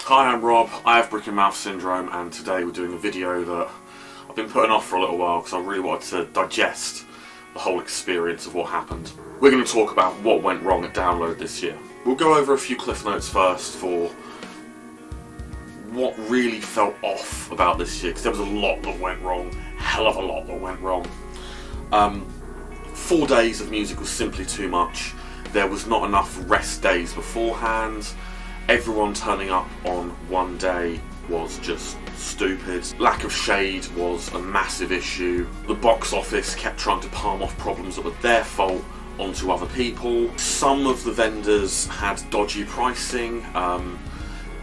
Hi, I'm Rob, I have Brick and Mouth Syndrome, and today we're doing a video that I've been putting off for a little while because I really wanted to digest the whole experience of what happened. We're going to talk about what went wrong at Download this year. We'll go over a few cliff notes first for what really felt off about this year, because there was a lot that went wrong, hell of a lot that went wrong. 4 days of music was simply too much. There was not enough rest days beforehand. Everyone turning up on one day was just stupid. Lack of shade was a massive issue. The box office kept trying to palm off problems that were their fault onto other people. Some of the vendors had dodgy pricing.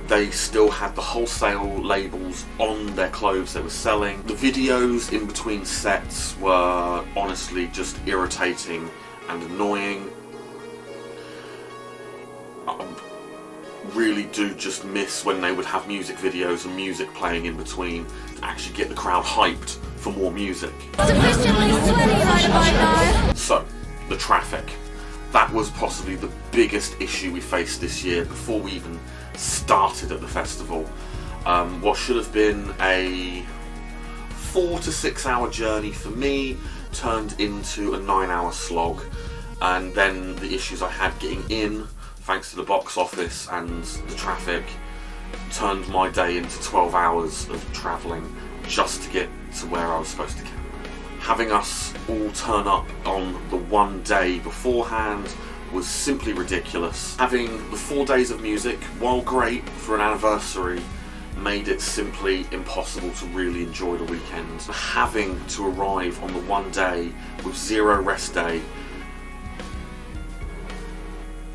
They still had the wholesale labels on their clothes they were selling. The videos in between sets were honestly just irritating and annoying. Really do just miss when they would have music videos and music playing in between to actually get the crowd hyped for more music. So, the traffic. That was possibly the biggest issue we faced this year before we even started at the festival. What should have been a 4 to 6 hour journey for me turned into a 9-hour slog, and then the issues I had getting in thanks to the box office and the traffic turned my day into 12 hours of travelling just to get to where I was supposed to camp. Having us all turn up on the one day beforehand was simply ridiculous. Having the 4 days of music, while great for an anniversary, made it simply impossible to really enjoy the weekend. Having to arrive on the one day with 0 rest day,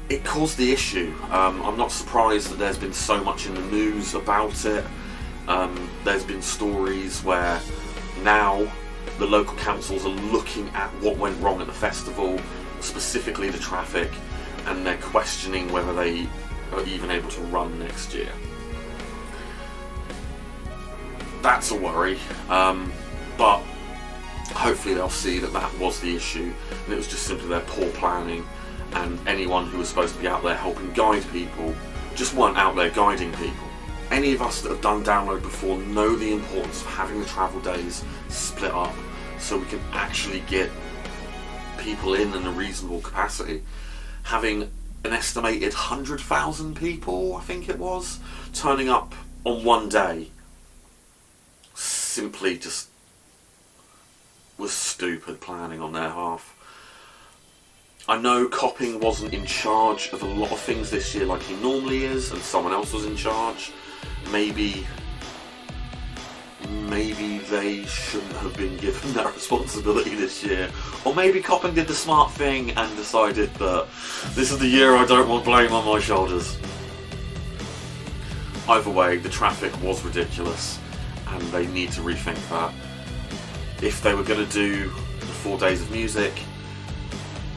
it caused the issue. I'm not surprised that there's been so much in the news about it. There's been stories where now the local councils are looking at what went wrong at the festival, specifically the traffic, and they're questioning whether they are even able to run next year. That's a worry, but hopefully they'll see that that was the issue and it was just simply their poor planning, and anyone who was supposed to be out there helping guide people just weren't out there guiding people. Any of us that have done Download before know the importance of having the travel days split up so we can actually get people in a reasonable capacity. Having an estimated 100,000 people, I think it was, turning up on one day simply just was stupid planning on their half. I know Copping wasn't in charge of a lot of things this year like he normally is, and someone else was in charge. Maybe they shouldn't have been given that responsibility this year. Or maybe Copping did the smart thing and decided that this is the year I don't want blame on my shoulders. Either way, the traffic was ridiculous and they need to rethink that. If they were going to do the 4 days of music,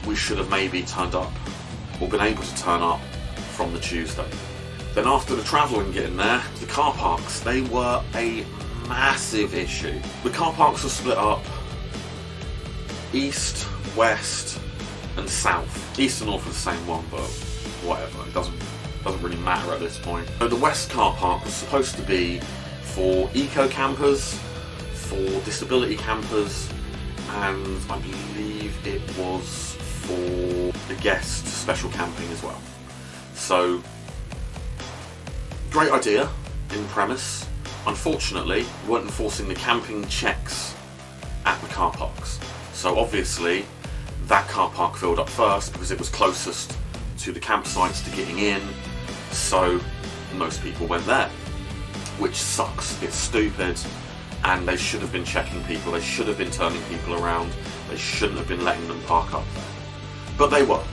we should have maybe turned up, or been able to turn up, from the Tuesday. Then after the travel and getting there, the car parks, they were a massive issue. The car parks were split up east, west and south. East and north are the same one, but whatever, it doesn't really matter at this point. So the west car park was supposed to be for eco campers, for disability campers, and I believe it was for the guest special camping as well. So, great idea in premise. Unfortunately, we weren't enforcing the camping checks at the car parks. So obviously, that car park filled up first because it was closest to the campsites to getting in. So most people went there, which sucks. It's stupid. And they should have been checking people, they should have been turning people around, they shouldn't have been letting them park up there. But they were.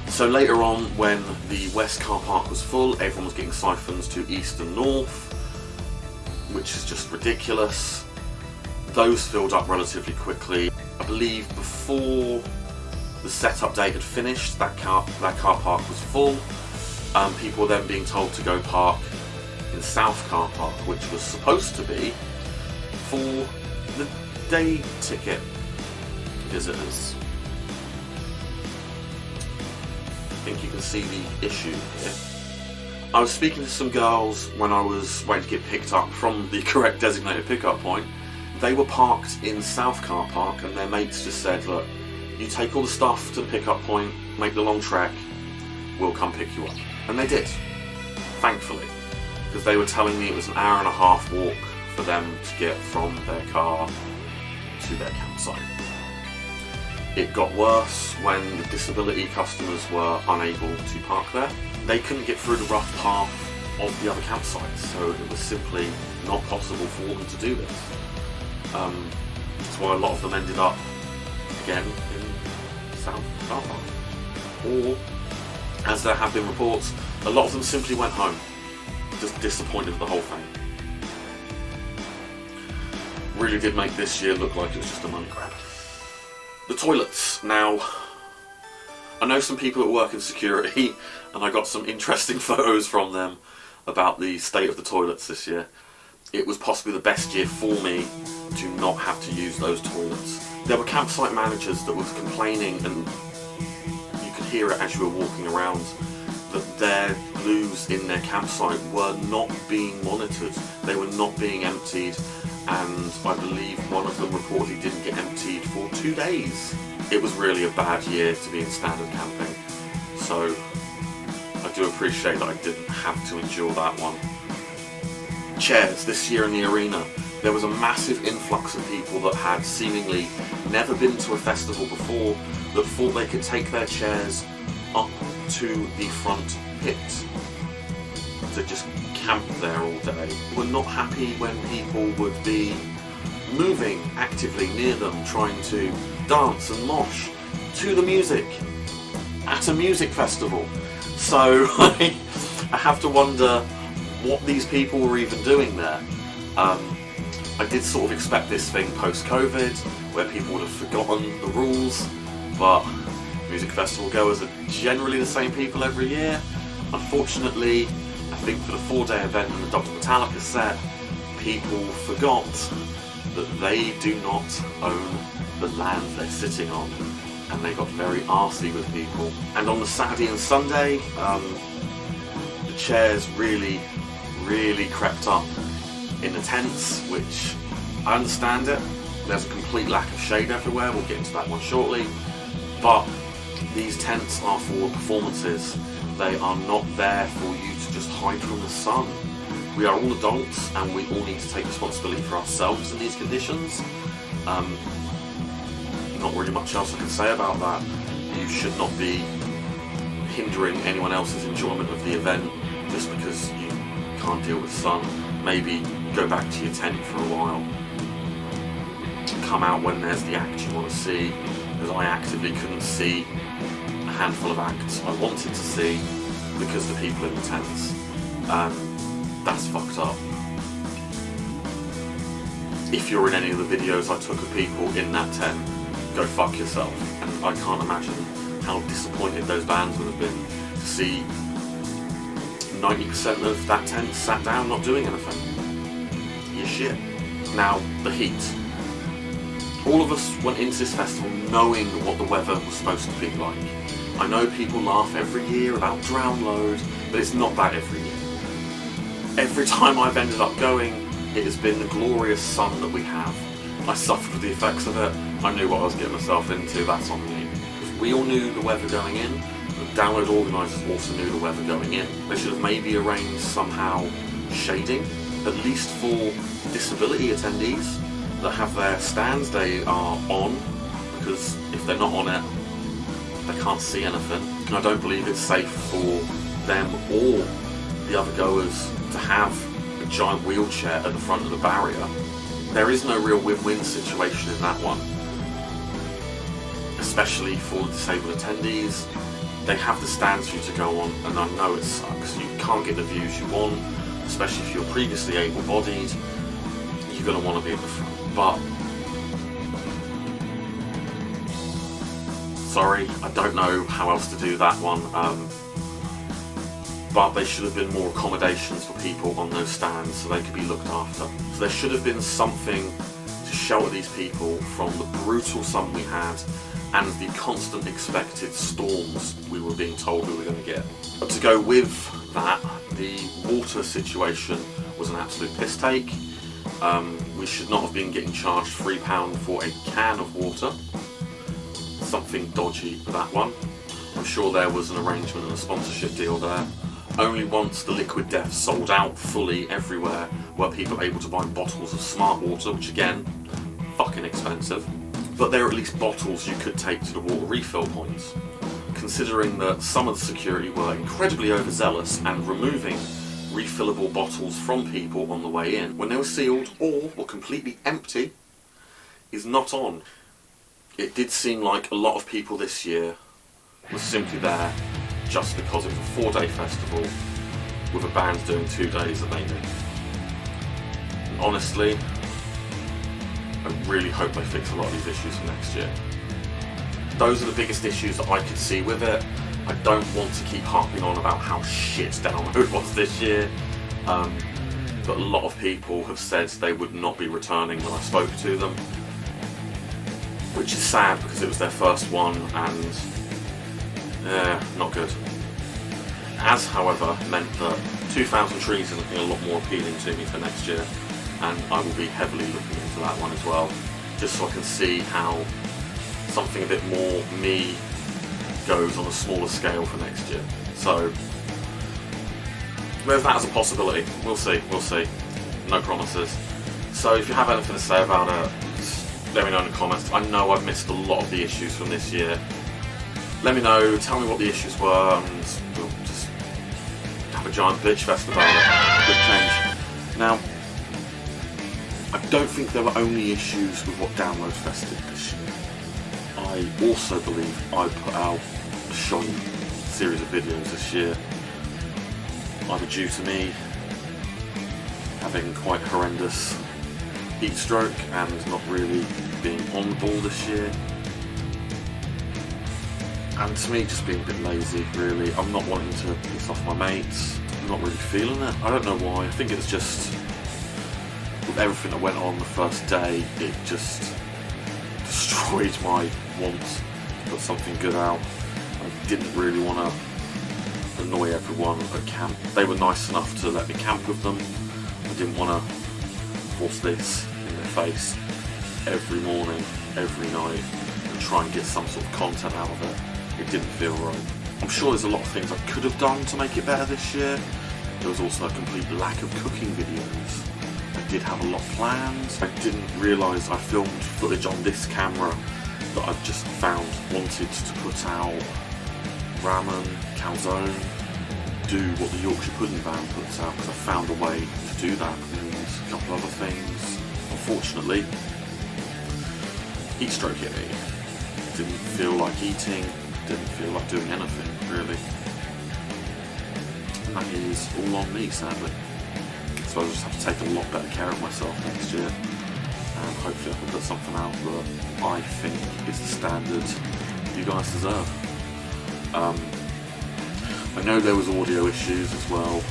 So later on, when the west car park was full, everyone was getting siphons to east and north, which is just ridiculous. Those filled up relatively quickly. I believe before the setup day had finished, that car park was full. People were then being told to go park in South Car Park, which was supposed to be for the day ticket visitors. I think you can see the issue here. I was speaking to some girls when I was waiting to get picked up from the correct designated pickup point. They were parked in South Car Park and their mates just said, look, you take all the stuff to the pickup point, make the long trek, we'll come pick you up. And they did, thankfully, because they were telling me it was an hour and a half walk for them to get from their car to their campsite. It got worse when the disability customers were unable to park there. They couldn't get through the rough path of the other campsites, so it was simply not possible for them to do this. That's why a lot of them ended up, again, in South Car Park. Or, as there have been reports, a lot of them simply went home, just disappointed with the whole thing. Really did make this year look like it was just a money grab. The toilets. Now, I know some people that work in security, and I got some interesting photos from them about the state of the toilets this year. It was possibly the best year for me to not have to use those toilets. There were campsite managers that was complaining, and you could hear it as you were walking around, that their loos in their campsite were not being monitored. They were not being emptied, and I believe one of them reportedly didn't get emptied for 2 days. It was really a bad year to be in standard camping, so I do appreciate that I didn't have to endure that one. Chairs. This year in the arena, there was a massive influx of people that had seemingly never been to a festival before, that thought they could take their chairs up to the front pit to just camp there all day. Were not happy when people would be moving actively near them, trying to dance and mosh to the music at a music festival. So I have to wonder what these people were even doing there. I did sort of expect this thing post-COVID, where people would have forgotten the rules, but music festival goers are generally the same people every year. Unfortunately, I think for the 4-day event and the Dr. Metallica set, people forgot that they do not own the land they're sitting on, and they got very arsey with people. And on the Saturday and Sunday, the chairs really crept up in the tents, which I understand it. There's a complete lack of shade everywhere, we'll get into that one shortly, but these tents are for performances. They are not there for you to just hide from the sun. We are all adults and we all need to take responsibility for ourselves in these conditions. Not really much else I can say about that. You should not be hindering anyone else's enjoyment of the event just because you can't deal with sun. Maybe go back to your tent for a while. Come out when there's the act you want to see, because I actively couldn't see a handful of acts I wanted to see because the people in the tents. That's fucked up. If you're in any of the videos I took of people in that tent, go fuck yourself. And I can't imagine how disappointed those bands would have been to see 90% of that tent sat down not doing anything. You're shit. Now, the heat. All of us went into this festival knowing what the weather was supposed to be like. I know people laugh every year about drown load, but it's not that every year. Every time I've ended up going, it has been the glorious sun that we have. I suffered with the effects of it. I knew what I was getting myself into, that's on me. We all knew the weather going in, the download organisers also knew the weather going in. They should have maybe arranged somehow shading, at least for disability attendees that have their stands they are on, because if they're not on it, they can't see anything. And I don't believe it's safe for them or the other goers to have a giant wheelchair at the front of the barrier. There is no real win-win situation in that one, especially for disabled attendees. They have the stands for you to go on, and I know it sucks. You can't get the views you want, especially if you're previously able-bodied. You're going to want to be at the front. But sorry, I don't know how else to do that one. But there should have been more accommodations for people on those stands so they could be looked after. So there should have been something to shelter these people from the brutal sun we had and the constant expected storms we were being told we were going to get. But to go with that, The water situation was an absolute piss take. We should not have been getting charged £3 for a can of water. Something dodgy for that one. I'm sure there was an arrangement and a sponsorship deal there. Only once the Liquid Death sold out fully everywhere were people able to buy bottles of Smart Water, which again, fucking expensive. But there are at least bottles you could take to the water refill points. Considering that some of the security were incredibly overzealous and removing refillable bottles from people on the way in when they were sealed or were completely empty is not on. It did seem like a lot of people this year were simply there just because it was a 4-day festival with a band doing 2 days that they knew. And honestly, I really hope they fix a lot of these issues for next year. Those are the biggest issues that I could see with it. I don't want to keep harping on about how shit Download was this year, but a lot of people have said they would not be returning when I spoke to them, which is sad because it was their first one and not good. Has, however, meant that 2,000 Trees is looking a lot more appealing to me for next year, and I will be heavily looking into that one as well, just so I can see how something a bit more me goes on a smaller scale for next year. So there's that as a possibility. We'll see. No promises. So if you have anything to say about it, just let me know in the comments. I know I've missed a lot of the issues from this year. Let me know, tell me what the issues were, and we'll just have a giant bitch fest about it. Good change. Now, I don't think there were only issues with what Download Fest did this year. I also believe I put out a shoddy series of videos this year, either due to me having quite horrendous heat stroke and not really being on the ball this year, and to me just being a bit lazy really. I'm not wanting to piss off my mates, I'm not really feeling it. I don't know why. I think it was just with everything that went on the first day, it just destroyed my want to put something good out. I didn't really want to annoy everyone at camp. They were nice enough to let me camp with them. I didn't want to force this in their face every morning, every night, and try and get some sort of content out of it. It didn't feel right. I'm sure there's a lot of things I could have done to make it better this year. There was also a complete lack of cooking videos. I did have a lot planned. I didn't realise I filmed footage on this camera that I've just found wanted to put out ramen, calzone, do what the Yorkshire Pudding Band puts out, because I found a way to do that, and a couple other things. Unfortunately, heat stroke hit me. Didn't feel like eating, didn't feel like doing anything really. And that is all on me, sadly. So I just have to take a lot better care of myself next year, and hopefully I can put something out that I think is the standard you guys deserve. I know there was audio issues as well.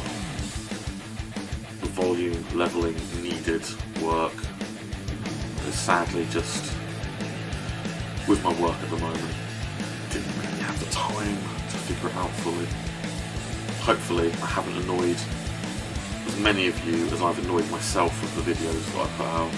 The volume leveling needed work. But sadly, just with my work at the moment, didn't really have the time to figure it out fully. Hopefully I haven't annoyed as many of you as I've annoyed myself with the videos that I put out.